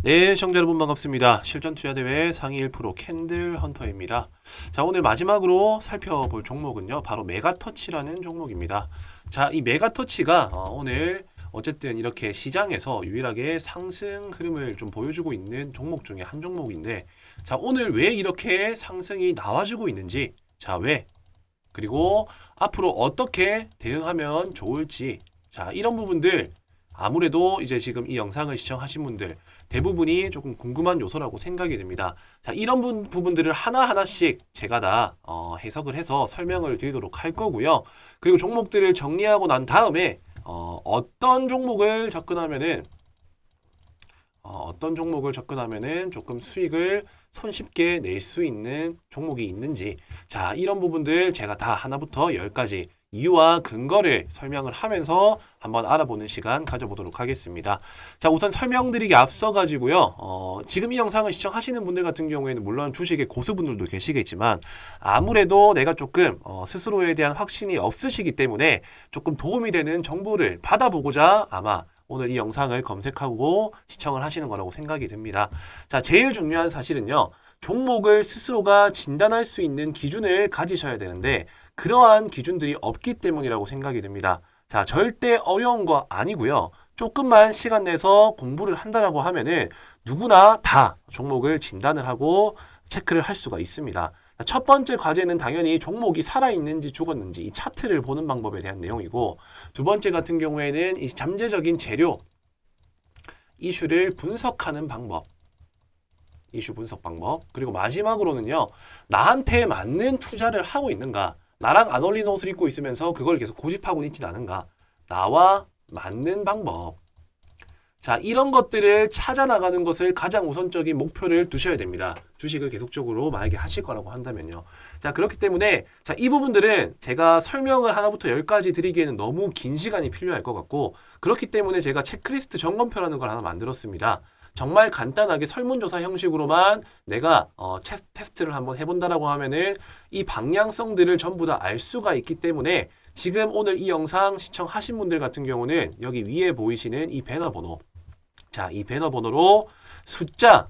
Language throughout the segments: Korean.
네, 시청자 여러분 반갑습니다. 실전 투자대회 상위 1% 캔들 헌터입니다. 자, 오늘 마지막으로 살펴볼 종목은요, 바로 메가터치라는 종목입니다. 자, 이 메가터치가 오늘 어쨌든 이렇게 시장에서 유일하게 상승 흐름을 좀 보여주고 있는 종목 중에 한 종목인데, 자, 오늘 왜 이렇게 상승이 나와주고 있는지, 자, 왜? 그리고 앞으로 어떻게 대응하면 좋을지, 자, 이런 부분들 아무래도 이제 지금 이 영상을 시청하신 분들 대부분이 조금 궁금한 요소라고 생각이 듭니다. 자, 이런 부분들을 하나하나씩 제가 다 해석을 해서 설명을 드리도록 할 거고요. 그리고 종목들을 정리하고 난 다음에 어떤 종목을 접근하면은 조금 수익을 손쉽게 낼 수 있는 종목이 있는지, 자, 이런 부분들 제가 다 하나부터 열까지 이유와 근거를 설명을 하면서 한번 알아보는 시간 가져보도록 하겠습니다. 자, 우선 설명드리기 앞서 가지고요. 지금 이 영상을 시청하시는 분들 같은 경우에는 물론 주식의 고수분들도 계시겠지만 아무래도 내가 조금 스스로에 대한 확신이 없으시기 때문에 조금 도움이 되는 정보를 받아보고자 아마 오늘 이 영상을 검색하고 시청을 하시는 거라고 생각이 듭니다. 자, 제일 중요한 사실은요, 종목을 스스로가 진단할 수 있는 기준을 가지셔야 되는데 그러한 기준들이 없기 때문이라고 생각이 듭니다. 자, 절대 어려운 거 아니고요. 조금만 시간 내서 공부를 한다라고 하면은 누구나 다 종목을 진단을 하고 체크를 할 수가 있습니다. 첫 번째 과제는 당연히 종목이 살아있는지 죽었는지 이 차트를 보는 방법에 대한 내용이고, 두 번째 같은 경우에는 이 잠재적인 재료, 이슈를 분석하는 방법, 이슈 분석 방법, 그리고 마지막으로는요, 나한테 맞는 투자를 하고 있는가, 나랑 안 어울리는 옷을 입고 있으면서 그걸 계속 고집하고 있진 않은가, 나와 맞는 방법. 자, 이런 것들을 찾아 나가는 것을 가장 우선적인 목표를 두셔야 됩니다. 주식을 계속적으로 만약에 하실 거라고 한다면요. 자, 그렇기 때문에 자, 이 부분들은 제가 설명을 하나부터 열까지 드리기에는 너무 긴 시간이 필요할 것 같고, 그렇기 때문에 제가 체크리스트 점검표라는 걸 하나 만들었습니다. 정말 간단하게 설문조사 형식으로만 내가 테스트를 한번 해본다라고 하면은 이 방향성들을 전부 다 알 수가 있기 때문에 지금 오늘 이 영상 시청하신 분들 같은 경우는 여기 위에 보이시는 이 배너 번호, 자, 이 배너 번호로 숫자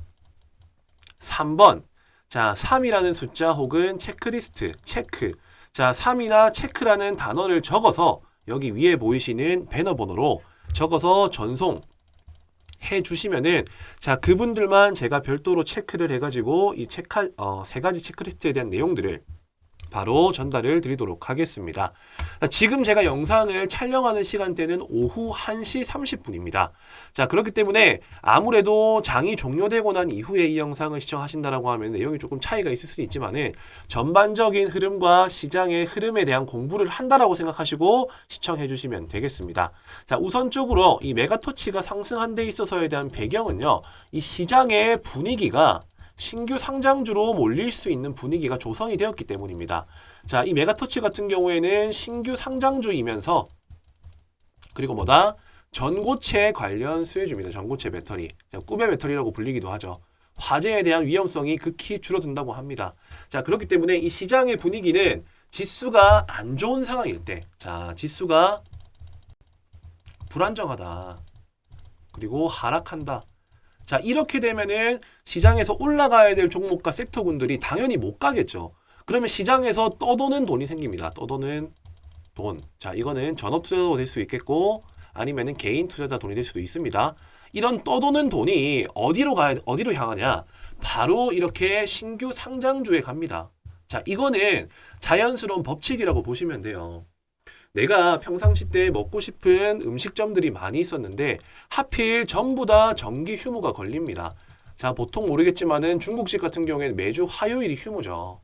3번, 자, 3이라는 숫자 혹은 체크리스트, 체크, 자, 3이나 체크라는 단어를 적어서 여기 위에 보이시는 배너 번호로 적어서 전송 해 주시면은, 자, 그분들만 제가 별도로 체크를 해가지고 이 세 가지 체크리스트에 대한 내용들을 바로 전달을 드리도록 하겠습니다. 지금 제가 영상을 촬영하는 시간대는 오후 1시 30분입니다. 자, 그렇기 때문에 아무래도 장이 종료되고 난 이후에 이 영상을 시청하신다라고 하면 내용이 조금 차이가 있을 수는 있지만은 전반적인 흐름과 시장의 흐름에 대한 공부를 한다라고 생각하시고 시청해 주시면 되겠습니다. 자, 우선적으로 이 메가터치가 상승한 데 있어서에 대한 배경은요, 이 시장의 분위기가 신규 상장주로 몰릴 수 있는 분위기가 조성이 되었기 때문입니다. 자, 이 메가터치 같은 경우에는 신규 상장주이면서 그리고 뭐다? 전고체 관련 수혜주입니다. 전고체 배터리. 꿈의 배터리라고 불리기도 하죠. 화재에 대한 위험성이 극히 줄어든다고 합니다. 자, 그렇기 때문에 이 시장의 분위기는 지수가 안 좋은 상황일 때, 자, 지수가 불안정하다, 그리고 하락한다, 자, 이렇게 되면은 시장에서 올라가야 될 종목과 섹터군들이 당연히 못 가겠죠. 그러면 시장에서 떠도는 돈이 생깁니다. 떠도는 돈. 자, 이거는 전업 투자도 될 수 있겠고 아니면은 개인 투자자 돈이 될 수도 있습니다. 이런 떠도는 돈이 어디로 향하냐? 바로 이렇게 신규 상장주에 갑니다. 자, 이거는 자연스러운 법칙이라고 보시면 돼요. 내가 평상시 때 먹고 싶은 음식점들이 많이 있었는데 하필 전부 다 정기 휴무가 걸립니다. 자, 보통 모르겠지만은 중국집 같은 경우에는 매주 화요일이 휴무죠.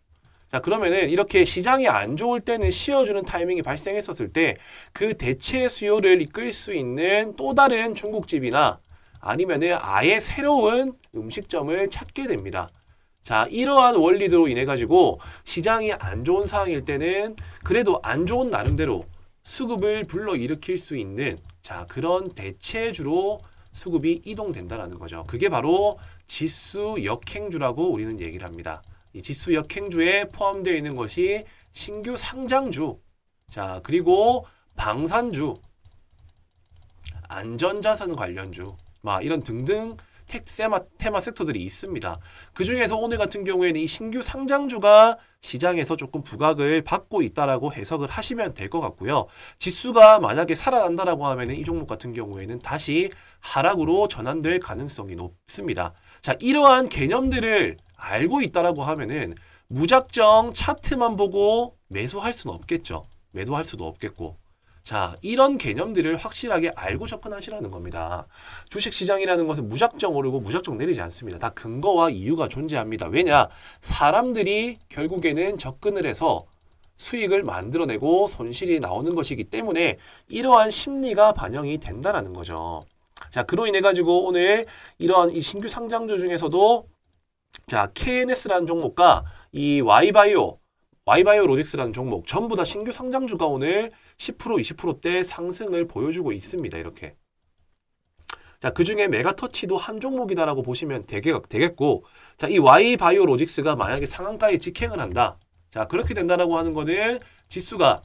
자, 그러면은 이렇게 시장이 안 좋을 때는 쉬어주는 타이밍이 발생했었을 때 그 대체 수요를 이끌 수 있는 또 다른 중국집이나 아니면은 아예 새로운 음식점을 찾게 됩니다. 자, 이러한 원리로 인해 가지고 시장이 안 좋은 상황일 때는 그래도 안 좋은 나름대로 수급을 불러일으킬 수 있는, 자, 그런 대체주로 수급이 이동된다라는 거죠. 그게 바로 지수 역행주라고 우리는 얘기를 합니다. 이 지수 역행주에 포함되어 있는 것이 신규 상장주, 자, 그리고 방산주, 안전자산 관련주, 막 이런 등등 테마 섹터들이 있습니다. 그 중에서 오늘 같은 경우에는 이 신규 상장주가 시장에서 조금 부각을 받고 있다라고 해석을 하시면 될 것 같고요. 지수가 만약에 살아난다라고 하면 이 종목 같은 경우에는 다시 하락으로 전환될 가능성이 높습니다. 자, 이러한 개념들을 알고 있다라고 하면은 무작정 차트만 보고 매수할 수는 없겠죠. 매도할 수도 없겠고. 자, 이런 개념들을 확실하게 알고 접근하시라는 겁니다. 주식시장이라는 것은 무작정 오르고 무작정 내리지 않습니다. 다 근거와 이유가 존재합니다. 왜냐? 사람들이 결국에는 접근을 해서 수익을 만들어내고 손실이 나오는 것이기 때문에 이러한 심리가 반영이 된다라는 거죠. 자, 그로 인해 가지고 오늘 이러한 이 신규 상장주 중에서도 자, KNS라는 종목과 이 와이바이오 로직스라는 종목 전부 다 신규 상장주가 오늘 10% 20%대 상승을 보여주고 있습니다. 이렇게. 자, 그 중에 메가터치도 한 종목이다라고 보시면 되겠고, 자, 이 와이바이오 로직스가 만약에 상한가에 직행을 한다. 자, 그렇게 된다라고 하는 거는 지수가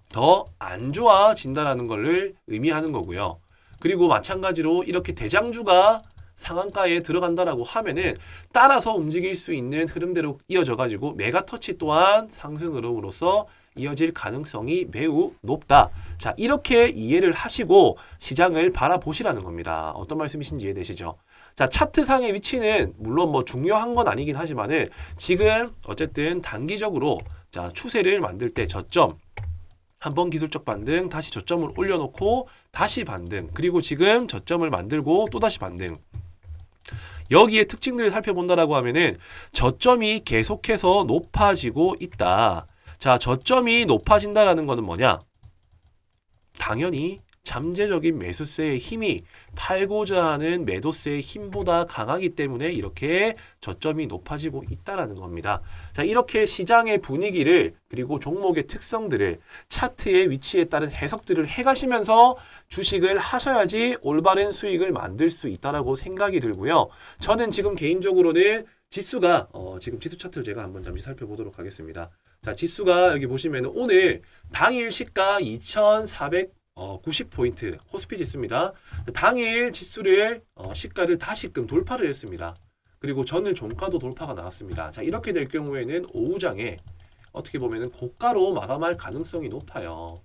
더 안 좋아진다라는 것을 의미하는 거고요. 그리고 마찬가지로 이렇게 대장주가 상한가에 들어간다라고 하면은 따라서 움직일 수 있는 흐름대로 이어져 가지고 메가터치 또한 상승으로서 이어질 가능성이 매우 높다. 자, 이렇게 이해를 하시고 시장을 바라보시라는 겁니다. 어떤 말씀이신지 이해되시죠? 자, 차트상의 위치는 물론 뭐 중요한 건 아니긴 하지만은 지금 어쨌든 단기적으로 자, 추세를 만들 때 저점 한번 기술적 반등, 다시 저점을 올려놓고 다시 반등, 그리고 지금 저점을 만들고 또다시 반등. 여기에 특징들을 살펴본다라고 하면은 저점이 계속해서 높아지고 있다. 자, 저점이 높아진다라는 거는 뭐냐? 당연히 잠재적인 매수세의 힘이 팔고자 하는 매도세의 힘보다 강하기 때문에 이렇게 저점이 높아지고 있다라는 겁니다. 자, 이렇게 시장의 분위기를 그리고 종목의 특성들을 차트의 위치에 따른 해석들을 해가시면서 주식을 하셔야지 올바른 수익을 만들 수 있다라고 생각이 들고요. 저는 지금 개인적으로는 지수가 지금 지수 차트를 제가 한번 잠시 살펴보도록 하겠습니다. 자, 지수가 여기 보시면 오늘 당일 시가 2,490포인트 코스피 지수입니다. 당일 지수를 시가를 다시금 돌파를 했습니다. 그리고 전일 종가도 돌파가 나왔습니다. 자, 이렇게 될 경우에는 오후장에 어떻게 보면 고가로 마감할 가능성이 높아요.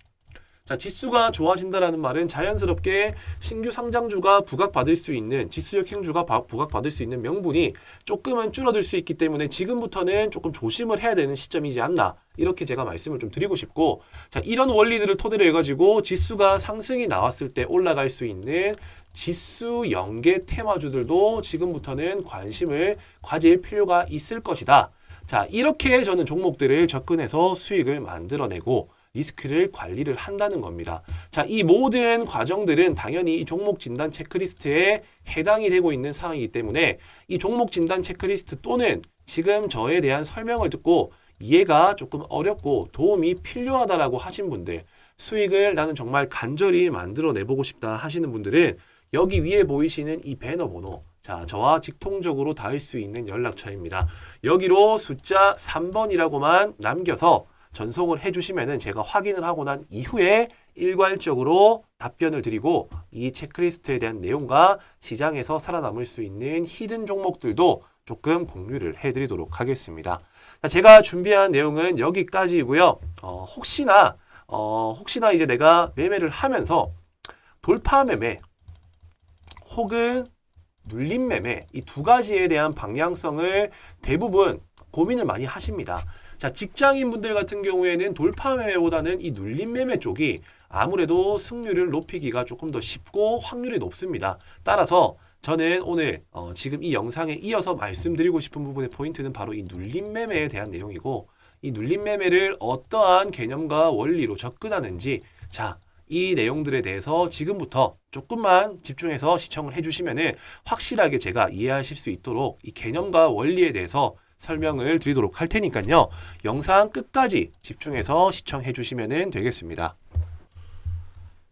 자, 지수가 좋아진다라는 말은 자연스럽게 신규 상장주가 부각받을 수 있는 지수적 행주가 부각받을 수 있는 명분이 조금은 줄어들 수 있기 때문에 지금부터는 조금 조심을 해야 되는 시점이지 않나, 이렇게 제가 말씀을 좀 드리고 싶고, 자, 이런 원리들을 토대로 해가지고 지수가 상승이 나왔을 때 올라갈 수 있는 지수 연계 테마주들도 지금부터는 관심을 가질 필요가 있을 것이다. 자, 이렇게 저는 종목들을 접근해서 수익을 만들어내고 리스크를 관리를 한다는 겁니다. 자, 이 모든 과정들은 당연히 이 종목 진단 체크리스트에 해당이 되고 있는 사항이기 때문에 이 종목 진단 체크리스트 또는 지금 저에 대한 설명을 듣고 이해가 조금 어렵고 도움이 필요하다라고 하신 분들, 수익을 나는 정말 간절히 만들어 내보고 싶다 하시는 분들은 여기 위에 보이시는 이 배너 번호, 자, 저와 직통적으로 닿을 수 있는 연락처입니다. 여기로 숫자 3번이라고만 남겨서 전송을 해주시면은 제가 확인을 하고 난 이후에 일괄적으로 답변을 드리고 이 체크리스트에 대한 내용과 시장에서 살아남을 수 있는 히든 종목들도 조금 공유를 해드리도록 하겠습니다. 자, 제가 준비한 내용은 여기까지이고요. 혹시나 이제 내가 매매를 하면서 돌파 매매 혹은 눌림 매매 이 두 가지에 대한 방향성을 대부분 고민을 많이 하십니다. 자, 직장인 분들 같은 경우에는 돌파 매매보다는 이 눌림 매매 쪽이 아무래도 승률을 높이기가 조금 더 쉽고 확률이 높습니다. 따라서 저는 오늘 지금 이 영상에 이어서 말씀드리고 싶은 부분의 포인트는 바로 이 눌림 매매에 대한 내용이고, 이 눌림 매매를 어떠한 개념과 원리로 접근하는지, 자, 이 내용들에 대해서 지금부터 조금만 집중해서 시청을 해주시면은 확실하게 제가 이해하실 수 있도록 이 개념과 원리에 대해서 설명을 드리도록 할 테니까요. 영상 끝까지 집중해서 시청해 주시면 되겠습니다.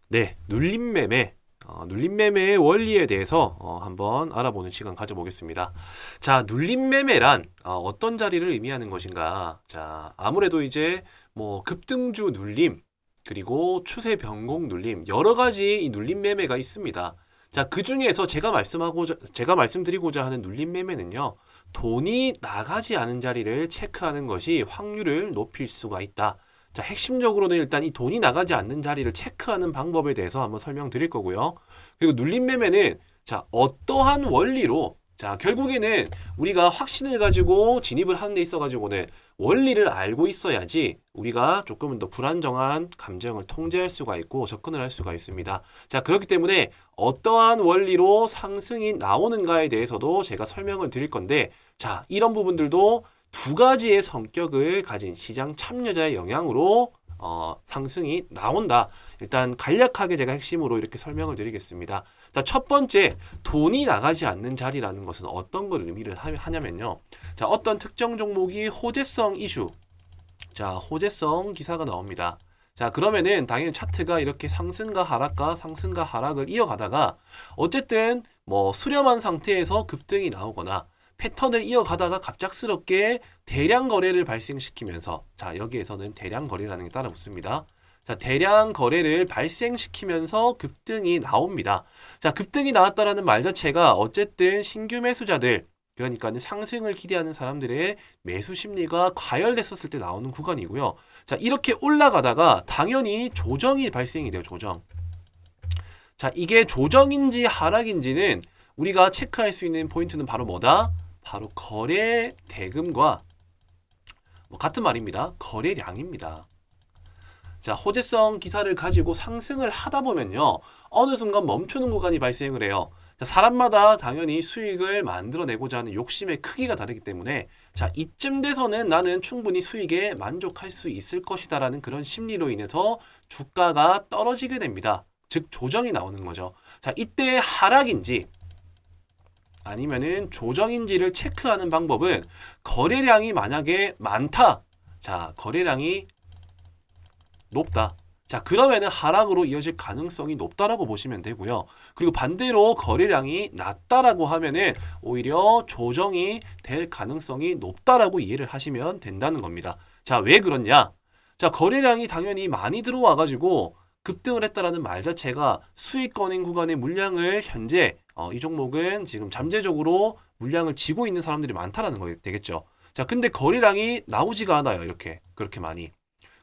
네, 눌림매매의 원리에 대해서 한번 알아보는 시간 가져보겠습니다. 자, 눌림매매란 어떤 자리를 의미하는 것인가? 자, 아무래도 이제 뭐 급등주 눌림, 그리고 추세 변곡 눌림, 여러 가지 이 눌림 매매가 있습니다. 자, 그 중에서 제가 말씀드리고자 하는 눌림 매매는요. 돈이 나가지 않은 자리를 체크하는 것이 확률을 높일 수가 있다. 자, 핵심적으로는 일단 이 돈이 나가지 않는 자리를 체크하는 방법에 대해서 한번 설명드릴 거고요. 그리고 눌림 매매는 자, 어떠한 원리로 자, 결국에는 우리가 확신을 가지고 진입을 하는 데 있어 가지고는 원리를 알고 있어야지 우리가 조금은 더 불안정한 감정을 통제할 수가 있고 접근을 할 수가 있습니다. 자, 그렇기 때문에 어떠한 원리로 상승이 나오는가에 대해서도 제가 설명을 드릴 건데, 자, 이런 부분들도 두 가지의 성격을 가진 시장 참여자의 영향으로 상승이 나온다. 일단 간략하게 제가 핵심으로 이렇게 설명을 드리겠습니다. 자, 첫 번째, 돈이 나가지 않는 자리라는 것은 어떤 걸 의미를 하냐면요. 자, 어떤 특정 종목이 호재성 이슈, 자, 호재성 기사가 나옵니다. 자, 그러면은 당연히 차트가 이렇게 상승과 하락을 이어가다가 어쨌든 뭐 수렴한 상태에서 급등이 나오거나 패턴을 이어가다가 갑작스럽게 대량 거래를 발생시키면서, 자, 여기에서는 대량 거래라는 게 따라 붙습니다. 자, 대량 거래를 발생시키면서 급등이 나옵니다. 자, 급등이 나왔다라는 말 자체가 어쨌든 신규 매수자들, 그러니까 상승을 기대하는 사람들의 매수 심리가 과열됐었을 때 나오는 구간이고요. 자, 이렇게 올라가다가 당연히 조정이 발생이 돼요. 조정. 자, 이게 조정인지 하락인지는 우리가 체크할 수 있는 포인트는 바로 뭐다? 바로 거래 대금과 같은 말입니다. 거래량입니다. 자, 호재성 기사를 가지고 상승을 하다 보면요. 어느 순간 멈추는 구간이 발생을 해요. 자, 사람마다 당연히 수익을 만들어내고자 하는 욕심의 크기가 다르기 때문에 자, 이쯤 돼서는 나는 충분히 수익에 만족할 수 있을 것이다 라는 그런 심리로 인해서 주가가 떨어지게 됩니다. 즉 조정이 나오는 거죠. 자, 이때 하락인지 아니면은 조정인지를 체크하는 방법은 거래량이 만약에 많다. 자, 거래량이 높다. 자, 그러면은 하락으로 이어질 가능성이 높다라고 보시면 되고요. 그리고 반대로 거래량이 낮다라고 하면은 오히려 조정이 될 가능성이 높다라고 이해를 하시면 된다는 겁니다. 자, 왜 그러냐? 자, 거래량이 당연히 많이 들어와 가지고 급등을 했다라는 말 자체가 수익권인 구간의 물량을 현재 이 종목은 지금 잠재적으로 물량을 쥐고 있는 사람들이 많다라는 거 되겠죠. 자, 근데 거래량이 나오지가 않아요. 그렇게 많이.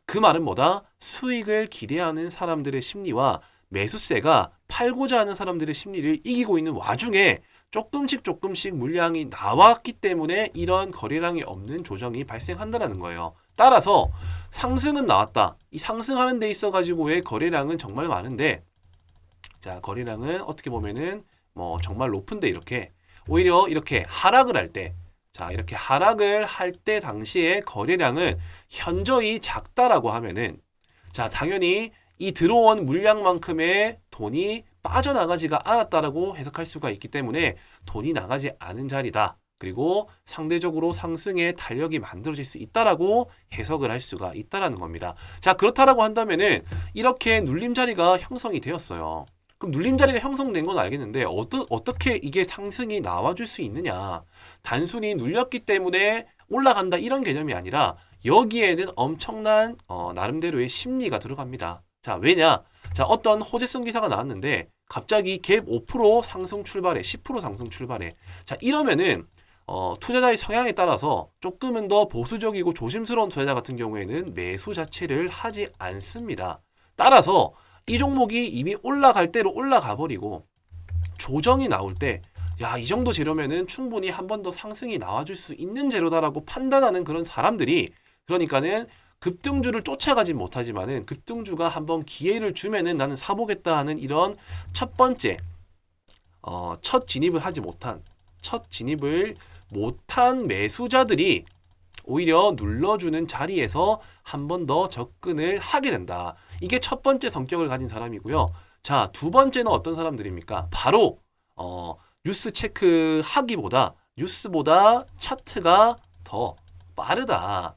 그 말은 뭐다? 수익을 기대하는 사람들의 심리와 매수세가 팔고자 하는 사람들의 심리를 이기고 있는 와중에 조금씩 물량이 나왔기 때문에 이런 거래량이 없는 조정이 발생한다는 거예요. 따라서 상승은 나왔다. 이 상승하는 데 있어 가지고의 거래량은 정말 많은데, 자, 거래량은 어떻게 보면은 뭐 정말 높은데 이렇게 오히려 이렇게 하락을 할 때, 자, 이렇게 하락을 할 때 당시에 거래량은 현저히 작다라고 하면은, 자, 당연히 이 들어온 물량만큼의 돈이 빠져나가지가 않았다라고 해석할 수가 있기 때문에 돈이 나가지 않은 자리다. 그리고 상대적으로 상승의 탄력이 만들어질 수 있다라고 해석을 할 수가 있다라는 겁니다. 자, 그렇다라고 한다면은 이렇게 눌림 자리가 형성이 되었어요. 그럼 눌림 자리가 형성된 건 알겠는데 어떻게 이게 상승이 나와줄 수 있느냐? 단순히 눌렸기 때문에 올라간다 이런 개념이 아니라 여기에는 엄청난 나름대로의 심리가 들어갑니다. 자, 왜냐? 자, 어떤 호재성 기사가 나왔는데 갑자기 갭 5% 상승 출발해, 10% 상승 출발해. 자, 이러면은 투자자의 성향에 따라서 조금은 더 보수적이고 조심스러운 투자자 같은 경우에는 매수 자체를 하지 않습니다. 따라서 이 종목이 이미 올라갈 대로 올라가 버리고 조정이 나올 때, 야, 이 정도 재료면은 충분히 한 번 더 상승이 나와줄 수 있는 재료다라고 판단하는 그런 사람들이, 그러니까는 급등주를 쫓아가진 못하지만은 급등주가 한번 기회를 주면은 나는 사보겠다 하는 이런 첫 번째 첫 진입을 못한 매수자들이 오히려 눌러주는 자리에서 한 번 더 접근을 하게 된다. 이게 첫 번째 성격을 가진 사람이고요. 자, 두 번째는 어떤 사람들입니까? 바로 뉴스 체크하기보다 뉴스보다 차트가 더 빠르다.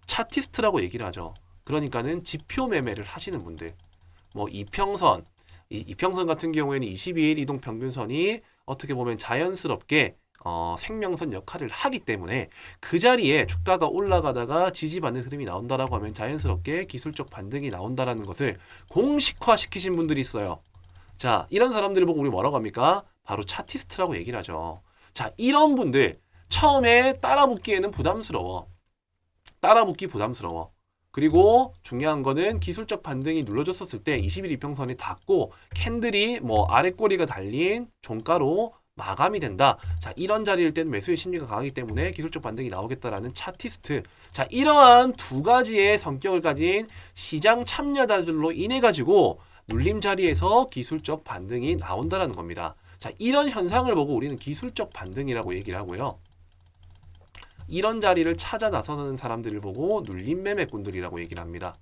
차티스트라고 얘기를 하죠. 그러니까는 지표 매매를 하시는 분들. 뭐 이평선 같은 경우에는 22일 이동 평균선이 어떻게 보면 자연스럽게 생명선 역할을 하기 때문에 그 자리에 주가가 올라가다가 지지받는 흐름이 나온다라고 하면 자연스럽게 기술적 반등이 나온다라는 것을 공식화시키신 분들이 있어요. 자, 이런 사람들을 보고 우리 뭐라고 합니까? 바로 차티스트라고 얘기를 하죠. 자, 이런 분들 처음에 따라붙기에는 부담스러워. 따라붙기 부담스러워. 그리고 중요한 거는 기술적 반등이 눌러줬었을 때 21 이평선이 닿고 캔들이 뭐 아래 꼬리가 달린 종가로 마감이 된다. 자, 이런 자리일 때는 매수의 심리가 강하기 때문에 기술적 반등이 나오겠다라는 차티스트. 자, 이러한 두 가지의 성격을 가진 시장 참여자들로 인해 가지고 눌림 자리에서 기술적 반등이 나온다라는 겁니다. 자, 이런 현상을 보고 우리는 기술적 반등이라고 얘기를 하고요. 이런 자리를 찾아 나서는 사람들을 보고 눌림 매매꾼들이라고 얘기를 합니다.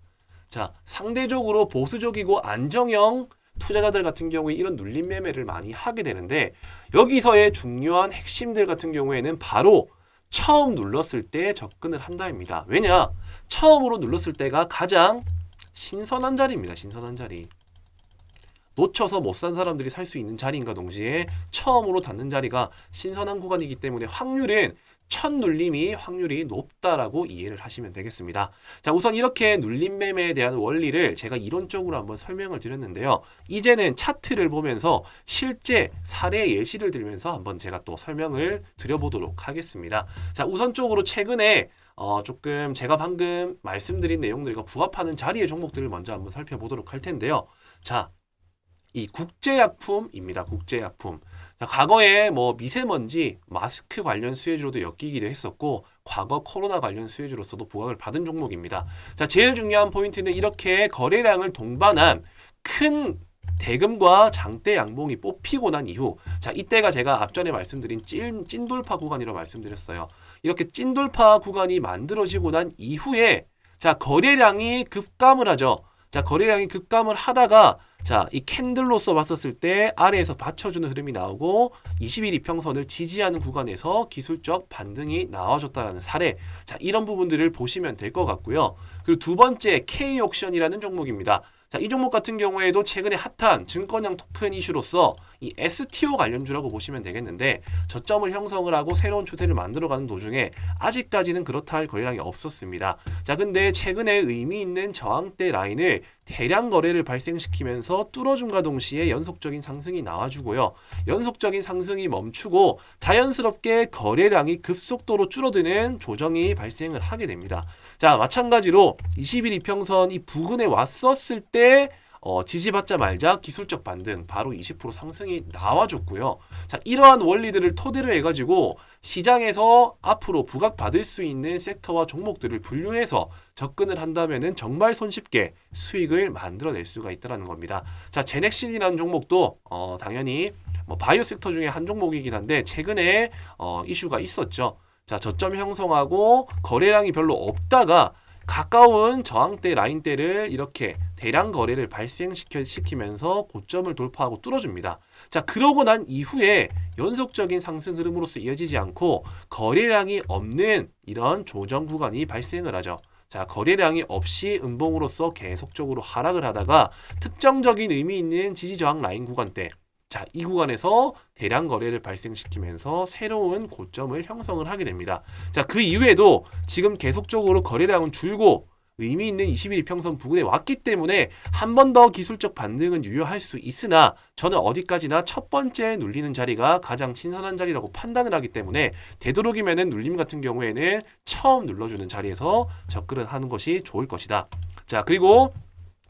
자, 상대적으로 보수적이고 안정형 투자자들 같은 경우에 이런 눌림 매매를 많이 하게 되는데 여기서의 중요한 핵심들 같은 경우에는 바로 처음 눌렀을 때 접근을 한다입니다. 왜냐? 처음으로 눌렀을 때가 가장 신선한 자리입니다. 신선한 자리. 놓쳐서 못 산 사람들이 살 수 있는 자리인가 동시에 처음으로 닿는 자리가 신선한 구간이기 때문에 확률은 첫 눌림이 확률이 높다라고 이해를 하시면 되겠습니다. 자, 우선 이렇게 눌림 매매에 대한 원리를 제가 이론적으로 한번 설명을 드렸는데요. 이제는 차트를 보면서 실제 사례 예시를 들면서 한번 제가 또 설명을 드려보도록 하겠습니다. 자, 우선적으로 최근에 조금 제가 방금 말씀드린 내용들과 부합하는 자리의 종목들을 먼저 한번 살펴보도록 할 텐데요. 자, 이 국제약품입니다. 국제약품. 자, 과거에 뭐 미세먼지, 마스크 관련 수혜주로도 엮이기도 했었고 과거 코로나 관련 수혜주로서도 부각을 받은 종목입니다. 자, 제일 중요한 포인트는 이렇게 거래량을 동반한 큰 대금과 장대 양봉이 뽑히고 난 이후, 자, 이때가 제가 앞전에 말씀드린 찐돌파 구간이라고 말씀드렸어요. 이렇게 찐돌파 구간이 만들어지고 난 이후에 자, 거래량이 급감을 하죠. 자, 거래량이 급감을 하다가 자, 이 캔들로서 봤었을 때 아래에서 받쳐주는 흐름이 나오고 21 이평선을 지지하는 구간에서 기술적 반등이 나와줬다라는 사례. 자, 이런 부분들을 보시면 될 것 같고요. 그리고 두 번째 K옥션이라는 종목입니다. 자, 이 종목 같은 경우에도 최근에 핫한 증권형 토큰 이슈로서 이 STO 관련주라고 보시면 되겠는데 저점을 형성을 하고 새로운 추세를 만들어가는 도중에 아직까지는 그렇다 할 거래량이 없었습니다. 자, 근데 최근에 의미 있는 저항대 라인을 대량 거래를 발생시키면서 뚫어줌과 동시에 연속적인 상승이 나와주고요. 연속적인 상승이 멈추고 자연스럽게 거래량이 급속도로 줄어드는 조정이 발생을 하게 됩니다. 자, 마찬가지로 21 이평선 이 부근에 왔었을 때 지지받자마자 기술적 반등 바로 20% 상승이 나와줬고요. 자, 이러한 원리들을 토대로 해가지고 시장에서 앞으로 부각받을 수 있는 섹터와 종목들을 분류해서 접근을 한다면은 정말 손쉽게 수익을 만들어낼 수가 있다는 겁니다. 자, 제넥신이라는 종목도 당연히 뭐 바이오 섹터 중에 한 종목이긴 한데 최근에 이슈가 있었죠. 자, 저점 형성하고 거래량이 별로 없다가 가까운 저항대 라인대를 이렇게 대량 거래를 발생시키면서 고점을 돌파하고 뚫어줍니다. 자, 그러고 난 이후에 연속적인 상승 흐름으로서 이어지지 않고 거래량이 없는 이런 조정 구간이 발생을 하죠. 자, 거래량이 없이 음봉으로서 계속적으로 하락을 하다가 특정적인 의미 있는 지지 저항 라인 구간대, 자, 이 구간에서 대량 거래를 발생시키면서 새로운 고점을 형성을 하게 됩니다. 자, 그 이후에도 지금 계속적으로 거래량은 줄고 의미 있는 21 이평선 부근에 왔기 때문에 한 번 더 기술적 반등은 유효할 수 있으나 저는 어디까지나 첫 번째 눌리는 자리가 가장 신선한 자리라고 판단을 하기 때문에 되도록이면은 눌림 같은 경우에는 처음 눌러주는 자리에서 접근을 하는 것이 좋을 것이다. 자, 그리고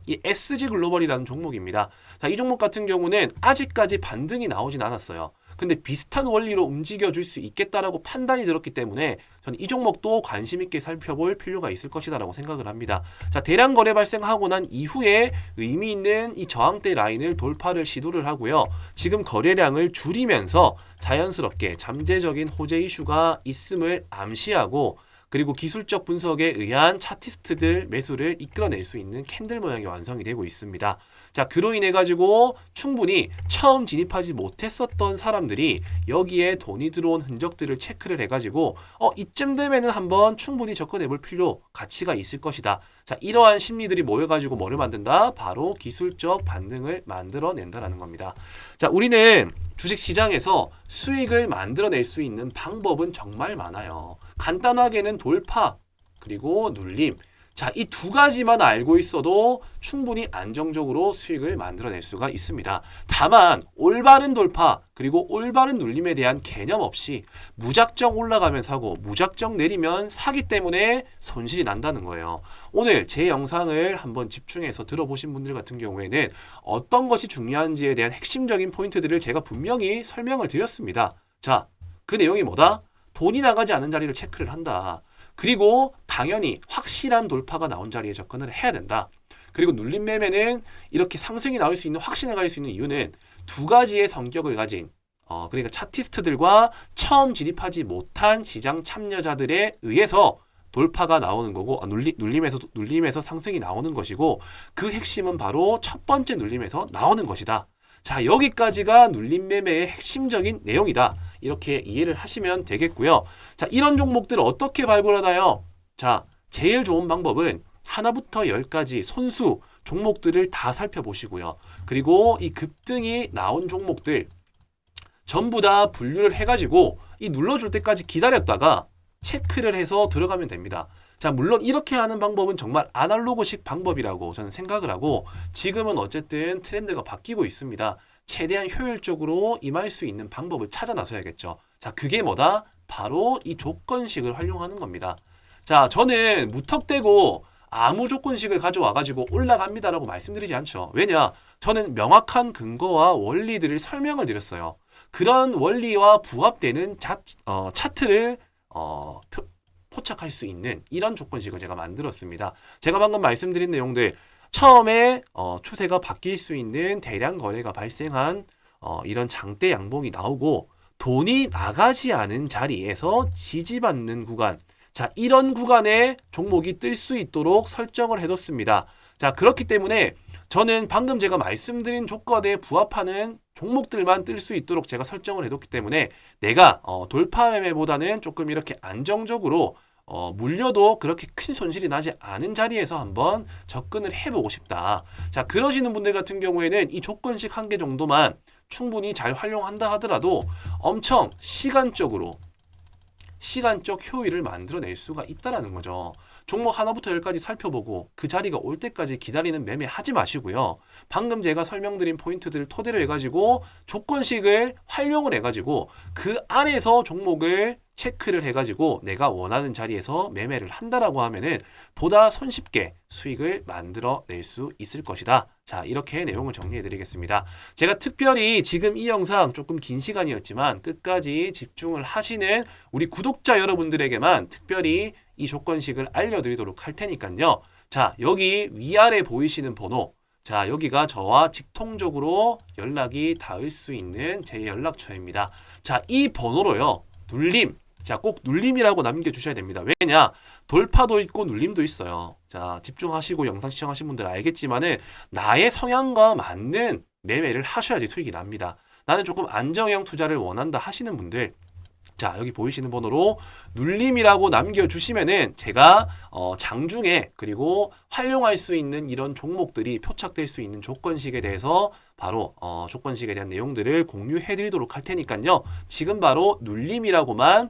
이 SG글로벌이라는 종목입니다. 자, 이 종목 같은 경우는 아직까지 반등이 나오진 않았어요. 근데 비슷한 원리로 움직여줄 수 있겠다라고 판단이 들었기 때문에 저는 이 종목도 관심 있게 살펴볼 필요가 있을 것이다라고 생각을 합니다. 자, 대량 거래 발생하고 난 이후에 의미 있는 이 저항대 라인을 돌파를 시도를 하고요. 지금 거래량을 줄이면서 자연스럽게 잠재적인 호재 이슈가 있음을 암시하고 그리고 기술적 분석에 의한 차티스트들 매수를 이끌어낼 수 있는 캔들 모양이 완성이 되고 있습니다. 자, 그로 인해 가지고 충분히 처음 진입하지 못했었던 사람들이 여기에 돈이 들어온 흔적들을 체크를 해가지고 이쯤 되면은 한번 충분히 접근해 볼 필요, 가치가 있을 것이다. 자, 이러한 심리들이 모여가지고 뭐를 만든다? 바로 기술적 반등을 만들어낸다라는 겁니다. 자, 우리는 주식시장에서 수익을 만들어낼 수 있는 방법은 정말 많아요. 간단하게는 돌파, 그리고 눌림. 자, 이 두 가지만 알고 있어도 충분히 안정적으로 수익을 만들어낼 수가 있습니다. 다만 올바른 돌파 그리고 올바른 눌림에 대한 개념 없이 무작정 올라가면 사고 무작정 내리면 사기 때문에 손실이 난다는 거예요. 오늘 제 영상을 한번 집중해서 들어보신 분들 같은 경우에는 어떤 것이 중요한지에 대한 핵심적인 포인트들을 제가 분명히 설명을 드렸습니다. 자, 그 내용이 뭐다? 돈이 나가지 않은 자리를 체크를 한다. 그리고 당연히 확실한 돌파가 나온 자리에 접근을 해야 된다. 그리고 눌림 매매는 이렇게 상승이 나올 수 있는, 확신에 갈 수 있는 이유는 두 가지의 성격을 가진 그러니까 차티스트들과 처음 진입하지 못한 시장 참여자들에 의해서 돌파가 나오는 거고, 눌림에서 상승이 나오는 것이고, 그 핵심은 바로 첫 번째 눌림에서 나오는 것이다. 자, 여기까지가 눌림 매매의 핵심적인 내용이다. 이렇게 이해를 하시면 되겠고요. 자, 이런 종목들을 어떻게 발굴하나요? 자, 제일 좋은 방법은 하나부터 열까지 손수 종목들을 다 살펴보시고요. 그리고 이 급등이 나온 종목들 전부 다 분류를 해가지고 이 눌러줄 때까지 기다렸다가 체크를 해서 들어가면 됩니다. 자, 물론 이렇게 하는 방법은 정말 아날로그식 방법이라고 저는 생각을 하고, 지금은 어쨌든 트렌드가 바뀌고 있습니다. 최대한 효율적으로 임할 수 있는 방법을 찾아 나서야겠죠. 자, 그게 뭐다? 바로 이 조건식을 활용하는 겁니다. 자, 저는 무턱대고 아무 조건식을 가져와가지고 올라갑니다라고 말씀드리지 않죠. 왜냐? 저는 명확한 근거와 원리들을 설명을 드렸어요. 그런 원리와 부합되는 차트를 포착할 수 있는 이런 조건식을 제가 만들었습니다. 제가 방금 말씀드린 내용들, 처음에 추세가 바뀔 수 있는 대량 거래가 발생한 이런 장대 양봉이 나오고 돈이 나가지 않은 자리에서 지지받는 구간, 자, 이런 구간에 종목이 뜰 수 있도록 설정을 해뒀습니다. 자, 그렇기 때문에 저는 방금 제가 말씀드린 조건에 부합하는 종목들만 뜰 수 있도록 제가 설정을 해뒀기 때문에 내가 돌파 매매보다는 조금 이렇게 안정적으로 물려도 그렇게 큰 손실이 나지 않은 자리에서 한번 접근을 해보고 싶다. 자, 그러시는 분들 같은 경우에는 이 조건식 한 개 정도만 충분히 잘 활용한다 하더라도 엄청 시간적 효율을 만들어낼 수가 있다라는 거죠. 종목 하나부터 열까지 살펴보고 그 자리가 올 때까지 기다리는 매매 하지 마시고요. 방금 제가 설명드린 포인트들을 토대로 해가지고 조건식을 활용을 해가지고 그 안에서 종목을 체크를 해가지고 내가 원하는 자리에서 매매를 한다라고 하면은 보다 손쉽게 수익을 만들어낼 수 있을 것이다. 자, 이렇게 내용을 정리해 드리겠습니다. 제가 특별히 지금 이 영상 조금 긴 시간이었지만 끝까지 집중을 하시는 우리 구독자 여러분들에게만 특별히 이 조건식을 알려드리도록 할 테니까요. 자, 여기 위아래 보이시는 번호, 자, 여기가 저와 직통적으로 연락이 닿을 수 있는 제 연락처입니다. 자, 이 번호로요, 눌림, 자, 꼭 눌림이라고 남겨주셔야 됩니다. 왜냐? 돌파도 있고 눌림도 있어요. 자, 집중하시고 영상 시청하신 분들 알겠지만은 나의 성향과 맞는 매매를 하셔야지 수익이 납니다. 나는 조금 안정형 투자를 원한다 하시는 분들, 자, 여기 보이시는 번호로 눌림이라고 남겨주시면은 제가 장중에 그리고 활용할 수 있는 이런 종목들이 표착될 수 있는 조건식에 대해서 바로 조건식에 대한 내용들을 공유해 드리도록 할 테니까요. 지금 바로 눌림이라고만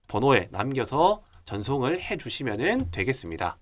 번호에 남겨서 전송을 해 주시면 되겠습니다.